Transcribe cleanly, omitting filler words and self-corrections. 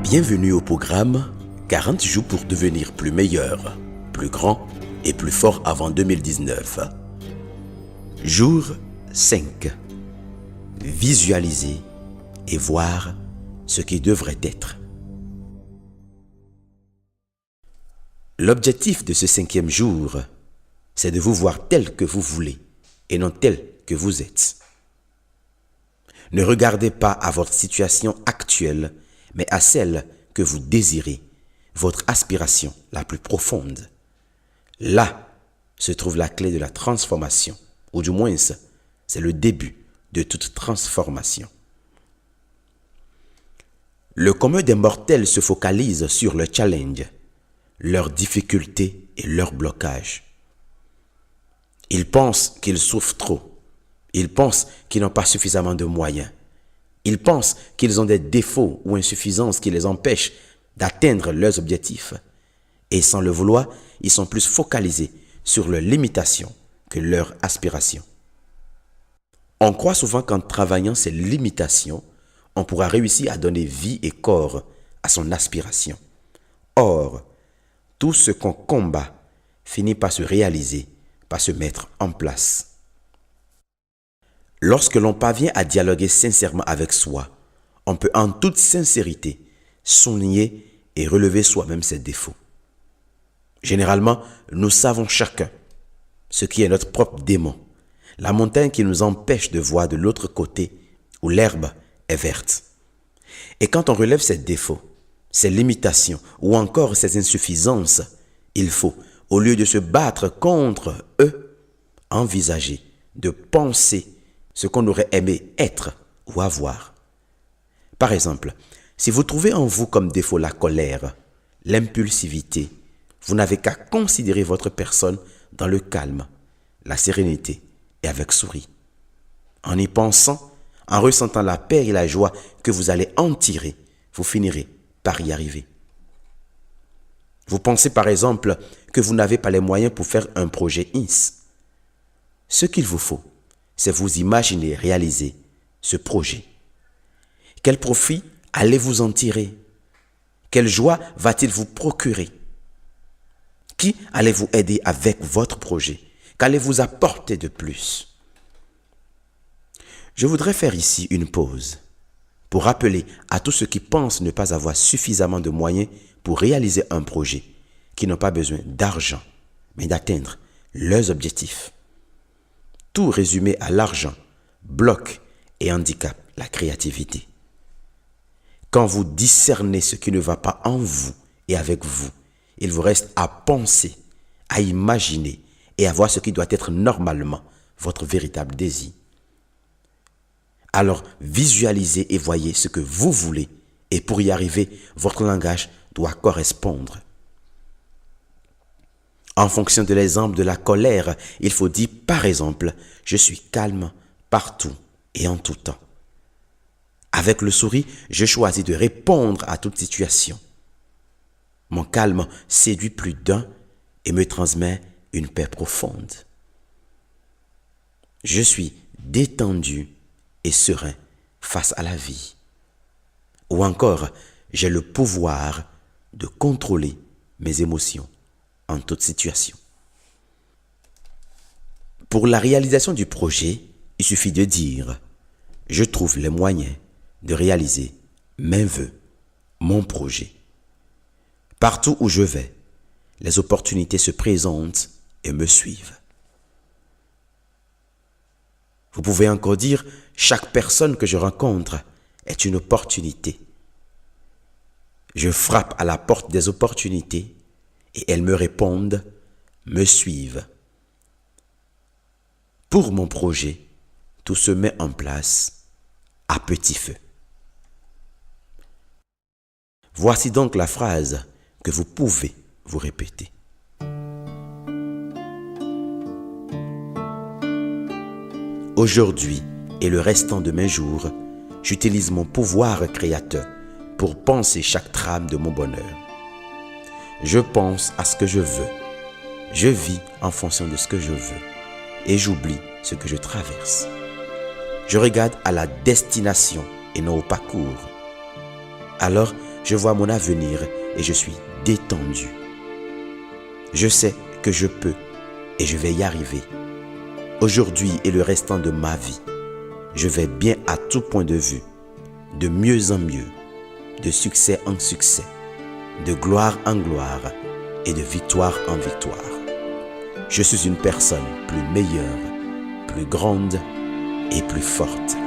Bienvenue au programme 40 jours pour devenir plus meilleur, plus grand et plus fort avant 2019. Jour 5. Visualiser et voir ce qui devrait être. L'objectif de ce 5e jour, c'est de vous voir tel que vous voulez et non tel que vous êtes. Ne regardez pas à votre situation actuelle, mais à celle que vous désirez, votre aspiration la plus profonde. Là se trouve la clé de la transformation, ou du moins c'est le début de toute transformation. Le commun des mortels se focalise sur le challenge, leurs difficultés et leurs blocages. Ils pensent qu'ils souffrent trop. Ils pensent qu'ils n'ont pas suffisamment de moyens. Ils pensent qu'ils ont des défauts ou insuffisances qui les empêchent d'atteindre leurs objectifs. Et sans le vouloir, ils sont plus focalisés sur leurs limitations que leurs aspirations. On croit souvent qu'en travaillant ces limitations, on pourra réussir à donner vie et corps à son aspiration. Or, tout ce qu'on combat finit par se réaliser, par se mettre en place. Lorsque l'on parvient à dialoguer sincèrement avec soi, on peut en toute sincérité souligner et relever soi-même ses défauts. Généralement, nous savons chacun ce qui est notre propre démon, la montagne qui nous empêche de voir de l'autre côté où l'herbe est verte. Et quand on relève ses défauts, ses limitations ou encore ses insuffisances, il faut, au lieu de se battre contre eux, envisager de penser ce qu'on aurait aimé être ou avoir. Par exemple, si vous trouvez en vous comme défaut la colère, l'impulsivité, vous n'avez qu'à considérer votre personne dans le calme, la sérénité et avec sourire. En y pensant, en ressentant la paix et la joie que vous allez en tirer, vous finirez par y arriver. Vous pensez par exemple que vous n'avez pas les moyens pour faire un projet INS. Ce qu'il vous faut, c'est vous imaginer réaliser ce projet. Quel profit allez-vous en tirer? Quelle joie va-t-il vous procurer? Qui allez-vous aider avec votre projet? Qu'allez-vous apporter de plus? Je voudrais faire ici une pause pour rappeler à tous ceux qui pensent ne pas avoir suffisamment de moyens pour réaliser un projet, qui n'ont pas besoin d'argent, mais d'atteindre leurs objectifs. Tout résumé à l'argent bloque et handicape la créativité. Quand vous discernez ce qui ne va pas en vous et avec vous, il vous reste à penser, à imaginer et à voir ce qui doit être normalement votre véritable désir. Alors visualisez et voyez ce que vous voulez et pour y arriver, votre langage doit correspondre. En fonction de l'exemple de la colère, il faut dire par exemple, je suis calme partout et en tout temps. Avec le sourire, je choisis de répondre à toute situation. Mon calme séduit plus d'un et me transmet une paix profonde. Je suis détendu et serein face à la vie. Ou encore, j'ai le pouvoir de contrôler mes émotions en toute situation. Pour la réalisation du projet, il suffit de dire « Je trouve les moyens de réaliser mes vœux, mon projet. » Partout où je vais, les opportunités se présentent et me suivent. Vous pouvez encore dire « Chaque personne que je rencontre est une opportunité. » Je frappe à la porte des opportunités et elles me répondent, me suivent. Pour mon projet, tout se met en place à petit feu. Voici donc la phrase que vous pouvez vous répéter. Aujourd'hui et le restant de mes jours, j'utilise mon pouvoir créateur pour penser chaque trame de mon bonheur. Je pense à ce que je veux. Je vis en fonction de ce que je veux. Et j'oublie ce que je traverse. Je regarde à la destination et non au parcours. Alors, Je vois mon avenir et je suis détendu. Je sais que je peux et je vais y arriver. Aujourd'hui et le restant de ma vie, je vais bien à tout point de vue, de mieux en mieux, de succès en succès, de gloire en gloire et de victoire en victoire. Je suis une personne plus meilleure, plus grande et plus forte.